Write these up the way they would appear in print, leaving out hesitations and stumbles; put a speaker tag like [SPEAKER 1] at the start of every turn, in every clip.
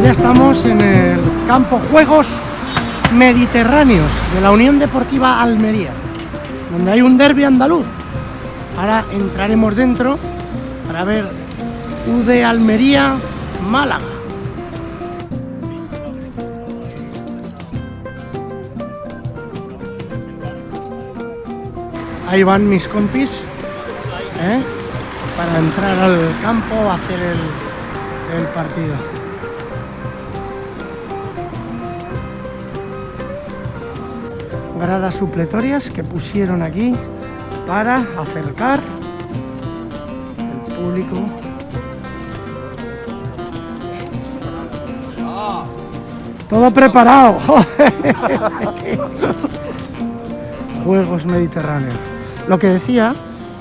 [SPEAKER 1] ya estamos en el campo Juegos Mediterráneos de la Unión Deportiva Almería, donde hay un derbi andaluz. Ahora entraremos dentro para ver UD Almería Málaga. Ahí van mis compis, para entrar al campo a hacer el partido. Gradas supletorias que pusieron aquí para acercar el público. Todo preparado. Juegos Mediterráneos. Lo que decía,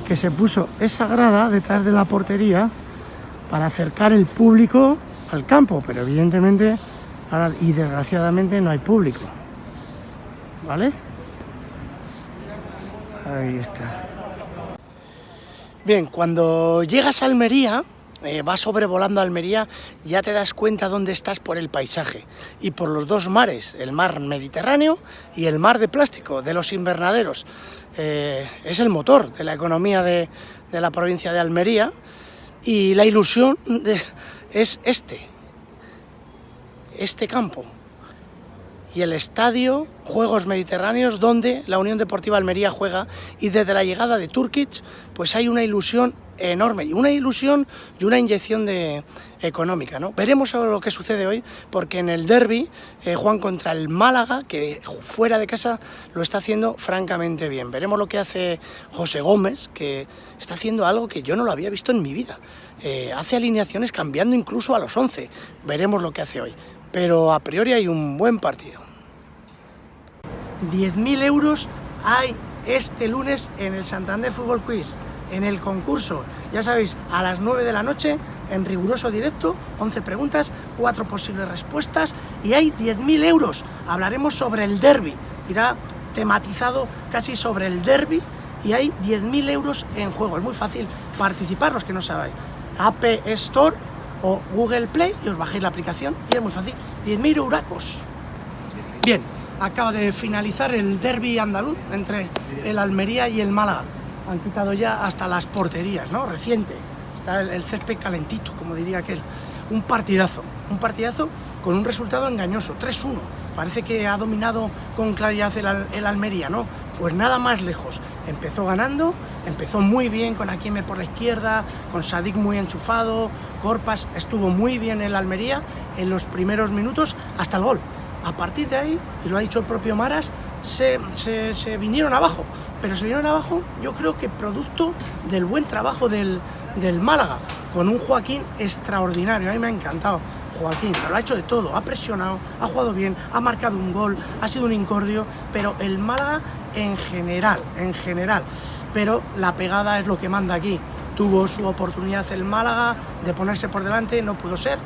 [SPEAKER 1] que se puso esa grada detrás de la portería para acercar el público al campo, pero evidentemente ahora, y desgraciadamente, no hay público, ¿vale? Ahí está. Bien, cuando llegas a Almería, vas sobrevolando Almería, ya te das cuenta dónde estás por el paisaje y por los dos mares, el mar Mediterráneo y el mar de plástico de los invernaderos. Es el motor de la economía de la provincia de Almería, y la ilusión es este campo y el estadio Juegos Mediterráneos, donde la Unión Deportiva Almería juega, y desde la llegada de Turkic pues hay una ilusión enorme, y una ilusión y una inyección económica, ¿no? Veremos lo que sucede hoy, porque en el derbi juegan contra el Málaga, que fuera de casa lo está haciendo francamente bien. Veremos lo que hace José Gómez, que está haciendo algo que yo no lo había visto en mi vida. Hace alineaciones cambiando incluso a los 11. Veremos lo que hace hoy, pero a priori hay un buen partido. 10.000 euros hay este lunes en el Santander Fútbol Quiz, en el concurso, ya sabéis, a las 9 de la noche, en riguroso directo, 11 preguntas, 4 posibles respuestas, y hay 10.000 euros. Hablaremos sobre el derbi, irá tematizado casi sobre el derbi, y hay 10.000 euros en juego. Es muy fácil participar, los que no sabéis. App Store o Google Play, y os bajáis la aplicación, y es muy fácil. 10.000 euracos. Bien, acaba de finalizar el derbi andaluz entre el Almería y el Málaga. Han quitado ya hasta las porterías, ¿no? Reciente. Está el césped calentito, como diría aquel. Un partidazo con un resultado engañoso, 3-1. Parece que ha dominado con claridad el Almería, ¿no? Pues nada más lejos. Empezó ganando, empezó muy bien con Akime por la izquierda, con Sadik muy enchufado, Corpas, estuvo muy bien el Almería en los primeros minutos hasta el gol. A partir de ahí, y lo ha dicho el propio Maras, se vinieron abajo, pero se vinieron abajo, yo creo que producto del buen trabajo del Málaga, con un Joaquín extraordinario. A mí me ha encantado Joaquín, lo ha hecho de todo, ha presionado, ha jugado bien, ha marcado un gol, ha sido un incordio, pero el Málaga en general, pero la pegada es lo que manda aquí. Tuvo su oportunidad el Málaga de ponerse por delante, no pudo ser,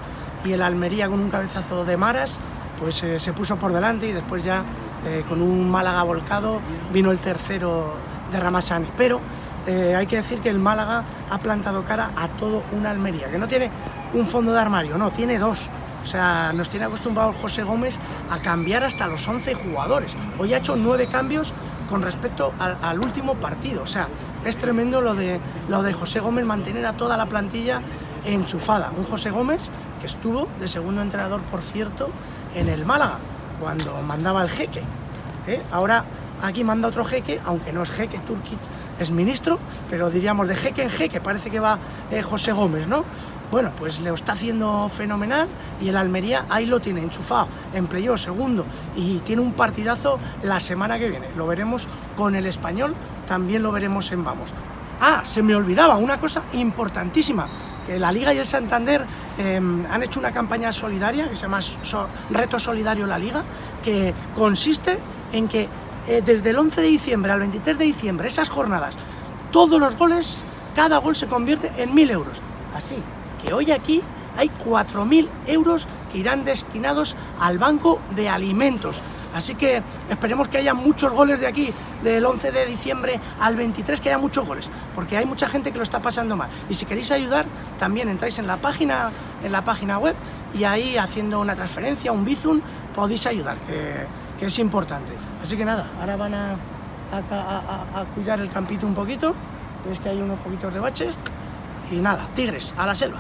[SPEAKER 1] y el Almería, con un cabezazo de Maras, pues se puso por delante, y después ya con un Málaga volcado vino el tercero de Ramazani. Pero hay que decir que el Málaga ha plantado cara a todo una Almería, que no tiene un fondo de armario, no, tiene dos. O sea, nos tiene acostumbrado José Gómez a cambiar hasta los 11 jugadores. Hoy ha hecho 9 cambios con respecto al último partido. O sea, es tremendo lo de José Gómez, mantener a toda la plantilla enchufada. Un José Gómez que estuvo de segundo entrenador, por cierto, en el Málaga, cuando mandaba el Jeque. Ahora aquí manda otro jeque, aunque no es jeque, Turkic es ministro, pero diríamos de jeque en jeque, parece que va José Gómez, ¿no? Bueno, pues lo está haciendo fenomenal, y el Almería ahí lo tiene enchufado, en playoff segundo, y tiene un partidazo la semana que viene. Lo veremos con el Español, también lo veremos en Vamos. Ah, se me olvidaba una cosa importantísima, que la Liga y el Santander han hecho una campaña solidaria que se llama Reto Solidario La Liga, que consiste en que desde el 11 de diciembre al 23 de diciembre, esas jornadas, todos los goles, cada gol se convierte en 1.000 euros. Así que hoy aquí hay 4.000 euros que irán destinados al banco de alimentos. Así que esperemos que haya muchos goles de aquí, del 11 de diciembre al 23, que haya muchos goles, porque hay mucha gente que lo está pasando mal. Y si queréis ayudar, también entráis en la página web y ahí haciendo una transferencia, un Bizum, podéis ayudar, que es importante. Así que nada, ahora van a cuidar el campito un poquito, veis que hay unos poquitos de baches, y nada, tigres, a la selva.